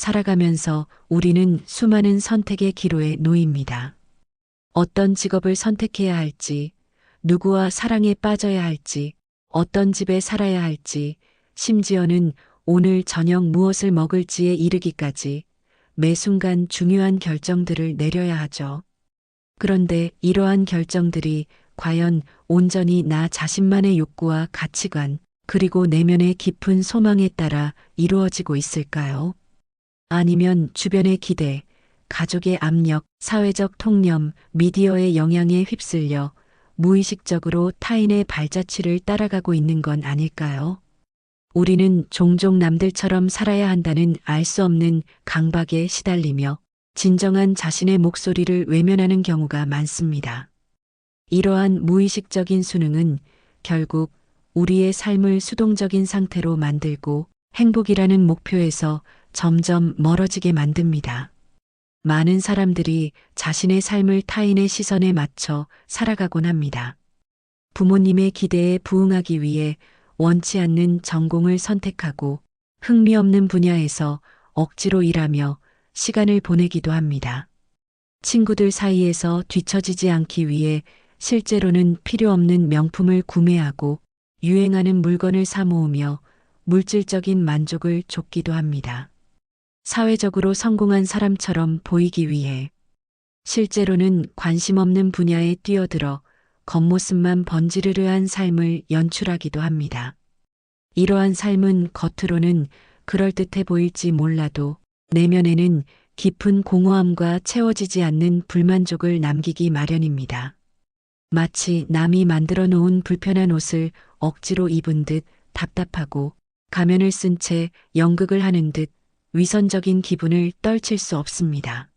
살아가면서 우리는 수많은 선택의 기로에 놓입니다. 어떤 직업을 선택해야 할지, 누구와 사랑에 빠져야 할지, 어떤 집에 살아야 할지, 심지어는 오늘 저녁 무엇을 먹을지에 이르기까지 매 순간 중요한 결정들을 내려야 하죠. 그런데 이러한 결정들이 과연 온전히 나 자신만의 욕구와 가치관, 그리고 내면의 깊은 소망에 따라 이루어지고 있을까요? 아니면 주변의 기대, 가족의 압력, 사회적 통념, 미디어의 영향에 휩쓸려 무의식적으로 타인의 발자취를 따라가고 있는 건 아닐까요? 우리는 종종 남들처럼 살아야 한다는 알 수 없는 강박에 시달리며 진정한 자신의 목소리를 외면하는 경우가 많습니다. 이러한 무의식적인 수능은 결국 우리의 삶을 수동적인 상태로 만들고 행복이라는 목표에서 점점 멀어지게 만듭니다. 많은 사람들이 자신의 삶을 타인의 시선에 맞춰 살아가곤 합니다. 부모님의 기대에 부응하기 위해 원치 않는 전공을 선택하고 흥미없는 분야에서 억지로 일하며 시간을 보내기도 합니다. 친구들 사이에서 뒤처지지 않기 위해 실제로는 필요 없는 명품을 구매하고 유행하는 물건을 사 모으며 물질적인 만족을 쫓기도 합니다. 사회적으로 성공한 사람처럼 보이기 위해 실제로는 관심 없는 분야에 뛰어들어 겉모습만 번지르르한 삶을 연출하기도 합니다. 이러한 삶은 겉으로는 그럴듯해 보일지 몰라도 내면에는 깊은 공허함과 채워지지 않는 불만족을 남기기 마련입니다. 마치 남이 만들어 놓은 불편한 옷을 억지로 입은 듯 답답하고 가면을 쓴 채 연극을 하는 듯 위선적인 기분을 떨칠 수 없습니다.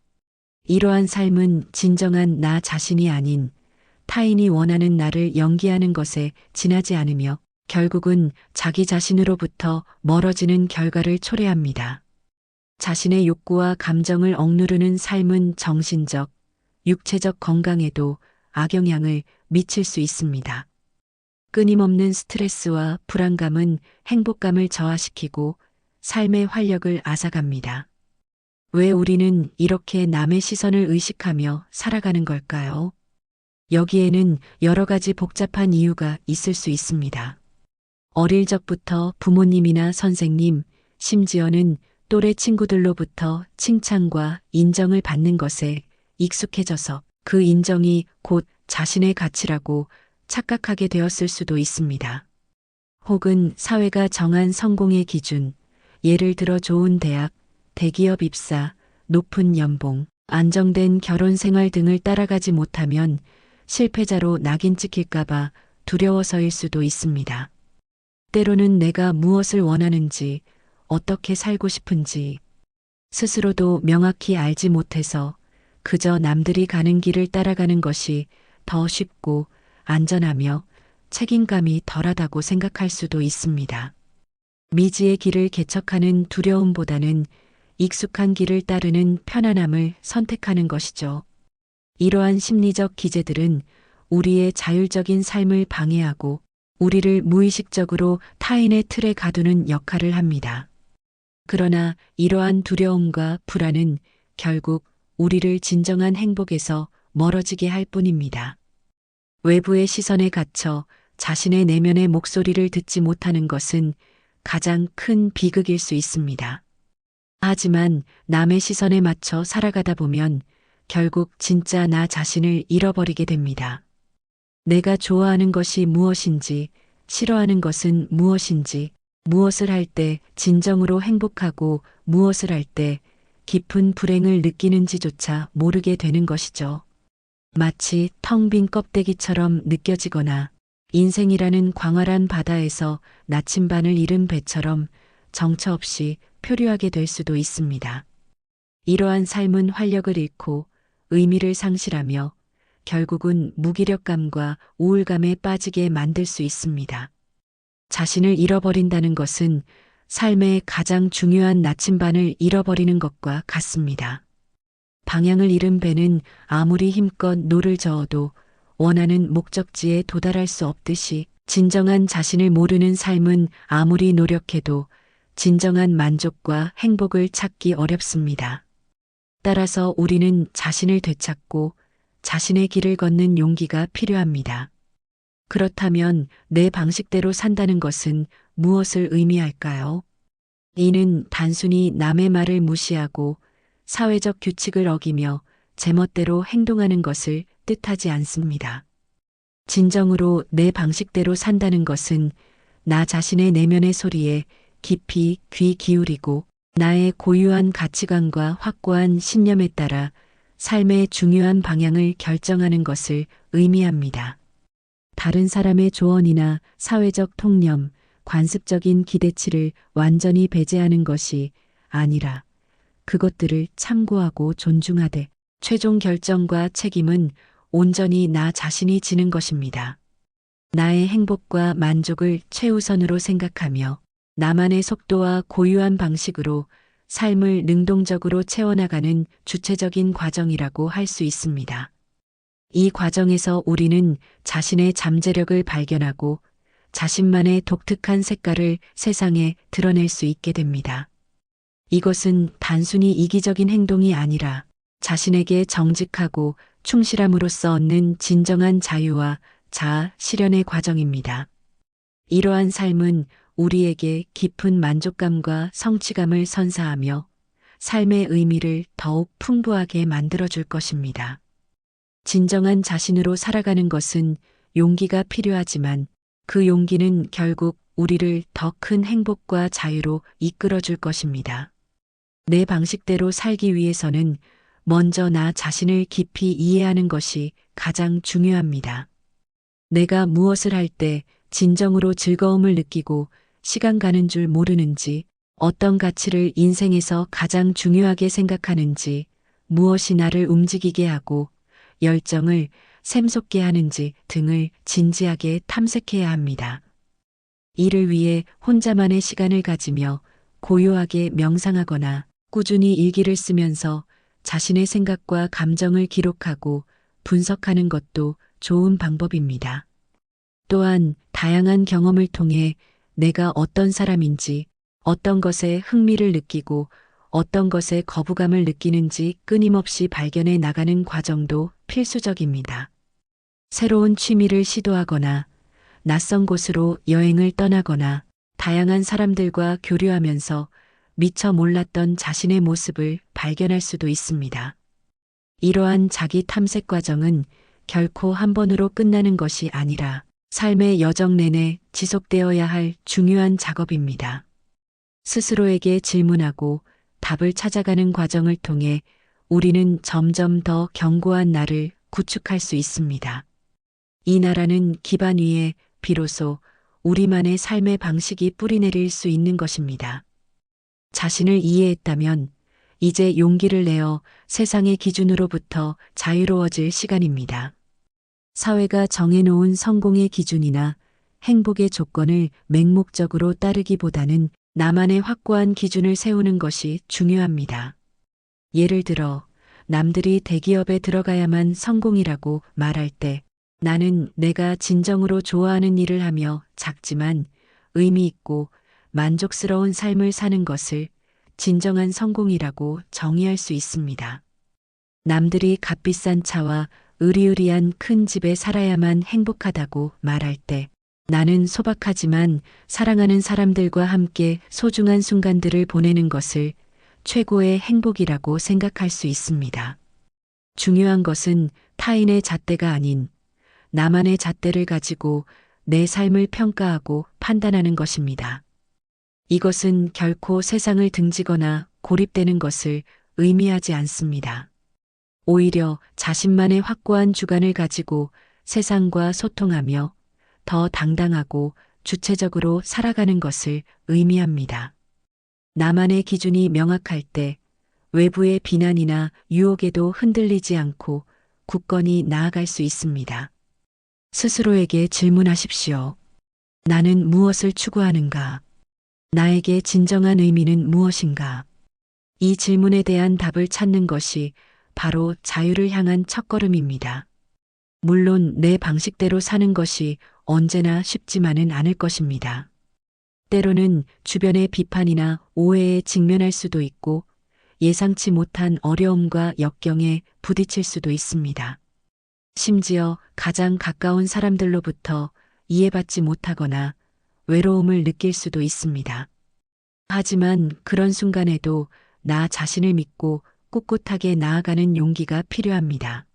이러한 삶은 진정한 나 자신이 아닌 타인이 원하는 나를 연기하는 것에 지나지 않으며 결국은 자기 자신으로부터 멀어지는 결과를 초래합니다. 자신의 욕구와 감정을 억누르는 삶은 정신적, 육체적 건강에도 악영향을 미칠 수 있습니다. 끊임없는 스트레스와 불안감은 행복감을 저하시키고 삶의 활력을 앗아갑니다. 왜 우리는 이렇게 남의 시선을 의식하며 살아가는 걸까요? 여기에는 여러 가지 복잡한 이유가 있을 수 있습니다. 어릴 적부터 부모님이나 선생님, 심지어는 또래 친구들로부터 칭찬과 인정을 받는 것에 익숙해져서 그 인정이 곧 자신의 가치라고 착각하게 되었을 수도 있습니다. 혹은 사회가 정한 성공의 기준, 예를 들어 좋은 대학, 대기업 입사, 높은 연봉, 안정된 결혼 생활 등을 따라가지 못하면 실패자로 낙인 찍힐까봐 두려워서일 수도 있습니다. 때로는 내가 무엇을 원하는지, 어떻게 살고 싶은지 스스로도 명확히 알지 못해서 그저 남들이 가는 길을 따라가는 것이 더 쉽고 안전하며 책임감이 덜하다고 생각할 수도 있습니다. 미지의 길을 개척하는 두려움보다는 익숙한 길을 따르는 편안함을 선택하는 것이죠. 이러한 심리적 기제들은 우리의 자율적인 삶을 방해하고 우리를 무의식적으로 타인의 틀에 가두는 역할을 합니다. 그러나 이러한 두려움과 불안은 결국 우리를 진정한 행복에서 멀어지게 할 뿐입니다. 외부의 시선에 갇혀 자신의 내면의 목소리를 듣지 못하는 것은 가장 큰 비극일 수 있습니다. 하지만 남의 시선에 맞춰 살아가다 보면 결국 진짜 나 자신을 잃어버리게 됩니다. 내가 좋아하는 것이 무엇인지, 싫어하는 것은 무엇인지, 무엇을 할 때 진정으로 행복하고 무엇을 할 때 깊은 불행을 느끼는지조차 모르게 되는 것이죠. 마치 텅 빈 껍데기처럼 느껴지거나 인생이라는 광활한 바다에서 나침반을 잃은 배처럼 정처 없이 표류하게 될 수도 있습니다. 이러한 삶은 활력을 잃고 의미를 상실하며 결국은 무기력감과 우울감에 빠지게 만들 수 있습니다. 자신을 잃어버린다는 것은 삶의 가장 중요한 나침반을 잃어버리는 것과 같습니다. 방향을 잃은 배는 아무리 힘껏 노를 저어도 원하는 목적지에 도달할 수 없듯이 진정한 자신을 모르는 삶은 아무리 노력해도 진정한 만족과 행복을 찾기 어렵습니다. 따라서 우리는 자신을 되찾고 자신의 길을 걷는 용기가 필요합니다. 그렇다면 내 방식대로 산다는 것은 무엇을 의미할까요? 이는 단순히 남의 말을 무시하고 사회적 규칙을 어기며 제멋대로 행동하는 것을 뜻하지 않습니다. 진정으로 내 방식대로 산다는 것은 나 자신의 내면의 소리에 깊이 귀 기울이고 나의 고유한 가치관과 확고한 신념에 따라 삶의 중요한 방향을 결정하는 것을 의미합니다. 다른 사람의 조언이나 사회적 통념, 관습적인 기대치를 완전히 배제하는 것이 아니라 그것들을 참고하고 존중하되 최종 결정과 책임은 온전히 나 자신이 지는 것입니다. 나의 행복과 만족을 최우선으로 생각하며 나만의 속도와 고유한 방식으로 삶을 능동적으로 채워나가는 주체적인 과정이라고 할 수 있습니다. 이 과정에서 우리는 자신의 잠재력을 발견하고 자신만의 독특한 색깔을 세상에 드러낼 수 있게 됩니다. 이것은 단순히 이기적인 행동이 아니라 자신에게 정직하고 충실함으로써 얻는 진정한 자유와 자아 실현의 과정입니다. 이러한 삶은 우리에게 깊은 만족감과 성취감을 선사하며 삶의 의미를 더욱 풍부하게 만들어줄 것입니다. 진정한 자신으로 살아가는 것은 용기가 필요하지만 그 용기는 결국 우리를 더 큰 행복과 자유로 이끌어줄 것입니다. 내 방식대로 살기 위해서는 먼저 나 자신을 깊이 이해하는 것이 가장 중요합니다. 내가 무엇을 할 때 진정으로 즐거움을 느끼고 시간 가는 줄 모르는지, 어떤 가치를 인생에서 가장 중요하게 생각하는지, 무엇이 나를 움직이게 하고 열정을 샘솟게 하는지 등을 진지하게 탐색해야 합니다. 이를 위해 혼자만의 시간을 가지며 고요하게 명상하거나 꾸준히 일기를 쓰면서 자신의 생각과 감정을 기록하고 분석하는 것도 좋은 방법입니다. 또한 다양한 경험을 통해 내가 어떤 사람인지, 어떤 것에 흥미를 느끼고 어떤 것에 거부감을 느끼는지 끊임없이 발견해 나가는 과정도 필수적입니다. 새로운 취미를 시도하거나 낯선 곳으로 여행을 떠나거나 다양한 사람들과 교류하면서 미처 몰랐던 자신의 모습을 발견할 수도 있습니다. 이러한 자기 탐색 과정은 결코 한 번으로 끝나는 것이 아니라 삶의 여정 내내 지속되어야 할 중요한 작업입니다. 스스로에게 질문하고 답을 찾아가는 과정을 통해 우리는 점점 더 견고한 나를 구축할 수 있습니다. 이 나라는 기반 위에 비로소 우리만의 삶의 방식이 뿌리내릴 수 있는 것입니다. 자신을 이해했다면 이제 용기를 내어 세상의 기준으로부터 자유로워질 시간입니다. 사회가 정해놓은 성공의 기준이나 행복의 조건을 맹목적으로 따르기보다는 나만의 확고한 기준을 세우는 것이 중요합니다. 예를 들어 남들이 대기업에 들어가야만 성공이라고 말할 때 나는 내가 진정으로 좋아하는 일을 하며 작지만 의미 있고 만족스러운 삶을 사는 것을 진정한 성공이라고 정의할 수 있습니다. 남들이 값비싼 차와 으리으리한 큰 집에 살아야만 행복하다고 말할 때 나는 소박하지만 사랑하는 사람들과 함께 소중한 순간들을 보내는 것을 최고의 행복이라고 생각할 수 있습니다. 중요한 것은 타인의 잣대가 아닌 나만의 잣대를 가지고 내 삶을 평가하고 판단하는 것입니다. 이것은 결코 세상을 등지거나 고립되는 것을 의미하지 않습니다. 오히려 자신만의 확고한 주관을 가지고 세상과 소통하며 더 당당하고 주체적으로 살아가는 것을 의미합니다. 나만의 기준이 명확할 때 외부의 비난이나 유혹에도 흔들리지 않고 굳건히 나아갈 수 있습니다. 스스로에게 질문하십시오. 나는 무엇을 추구하는가? 나에게 진정한 의미는 무엇인가? 이 질문에 대한 답을 찾는 것이 바로 자유를 향한 첫걸음입니다. 물론 내 방식대로 사는 것이 언제나 쉽지만은 않을 것입니다. 때로는 주변의 비판이나 오해에 직면할 수도 있고 예상치 못한 어려움과 역경에 부딪힐 수도 있습니다. 심지어 가장 가까운 사람들로부터 이해받지 못하거나 외로움을 느낄 수도 있습니다. 하지만 그런 순간에도 나 자신을 믿고 꿋꿋하게 나아가는 용기가 필요합니다.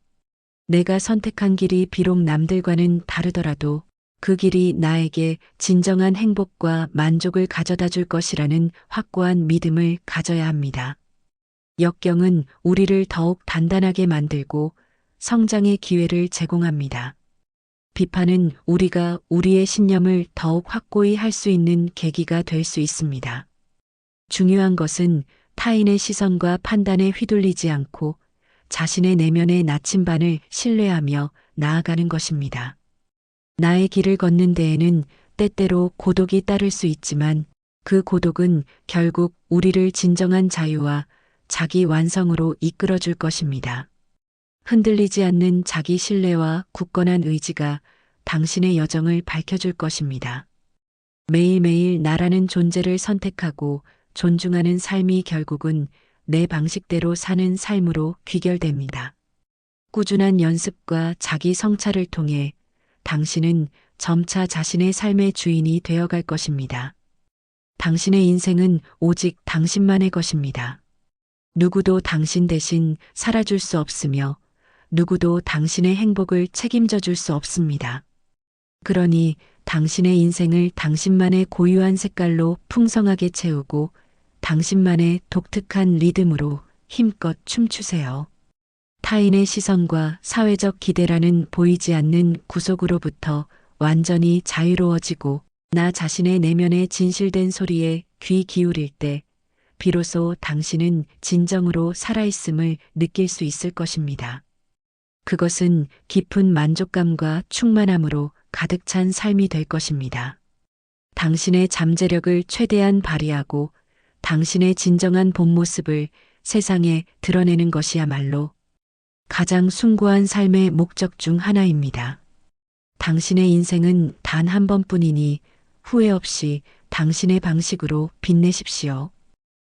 내가 선택한 길이 비록 남들과는 다르더라도 그 길이 나에게 진정한 행복과 만족을 가져다 줄 것이라는 확고한 믿음을 가져야 합니다. 역경은 우리를 더욱 단단하게 만들고 성장의 기회를 제공합니다. 비판은 우리가 우리의 신념을 더욱 확고히 할 수 있는 계기가 될 수 있습니다. 중요한 것은 타인의 시선과 판단에 휘둘리지 않고 자신의 내면의 나침반을 신뢰하며 나아가는 것입니다. 나의 길을 걷는 데에는 때때로 고독이 따를 수 있지만 그 고독은 결국 우리를 진정한 자유와 자기 완성으로 이끌어 줄 것입니다. 흔들리지 않는 자기 신뢰와 굳건한 의지가 당신의 여정을 밝혀줄 것입니다. 매일매일 나라는 존재를 선택하고 존중하는 삶이 결국은 내 방식대로 사는 삶으로 귀결됩니다. 꾸준한 연습과 자기 성찰을 통해 당신은 점차 자신의 삶의 주인이 되어갈 것입니다. 당신의 인생은 오직 당신만의 것입니다. 누구도 당신 대신 살아줄 수 없으며 누구도 당신의 행복을 책임져 줄 수 없습니다. 그러니 당신의 인생을 당신만의 고유한 색깔로 풍성하게 채우고 당신만의 독특한 리듬으로 힘껏 춤추세요. 타인의 시선과 사회적 기대라는 보이지 않는 구속으로부터 완전히 자유로워지고 나 자신의 내면의 진실된 소리에 귀 기울일 때 비로소 당신은 진정으로 살아있음을 느낄 수 있을 것입니다. 그것은 깊은 만족감과 충만함으로 가득 찬 삶이 될 것입니다. 당신의 잠재력을 최대한 발휘하고 당신의 진정한 본 모습을 세상에 드러내는 것이야말로 가장 숭고한 삶의 목적 중 하나입니다. 당신의 인생은 단 한 번뿐이니 후회 없이 당신의 방식으로 빛내십시오.